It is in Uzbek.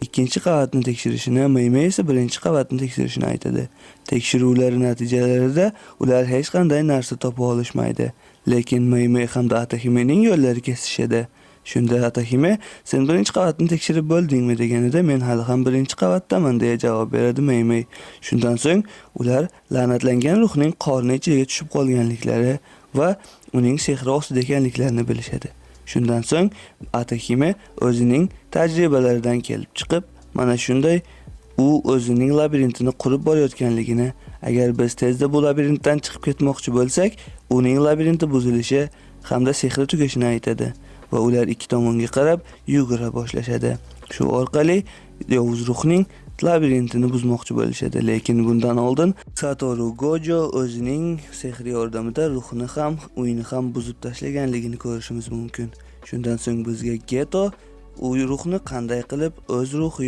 ikkinchi qavatni tekshirishini, Maymay esa birinchi qavatni tekshirishini aytadi. Tekshiruvlar natijalarida ular hech qanday narsa topa olishmaydi. Lekin Maymay hamda Atahimening yo'llari kesishadi. Shunda Atahime, "Sen birinchi qavatni tekshirib bo'ldingmi?" deganida, "Men hali ham birinchi qavatdaman" deya javob beradi Maymay. Shundan so'ng ular la'natlangan ruhning qorni ichiga tushib qolganliklari va uning sehri ostida ekanliklarini bilishadi. Shundan so'ng Atahime o'zining tajribalaridan kelib chiqib, mana shunday u o'zining labirintini qurib borayotganligini, agar biz tezda bu labirintdan chiqib ketmoqchi bo'lsak, uning labirinti buzilishi hamda sehri tugashini aytadi va ular ikki tomonga qarab yugura boshlashadi. Shu orqali yovuz ruhning labirintini buzmoqchi bo'lishadi. Lekin bundan oldin Satoru Gojo o'zining sehri yordamida ruhni ham, uyni ham buzib tashlaganligini ko'rishimiz mumkin. Shundan so'ng bizga Geto u ruhni qanday qilib o'z ruhi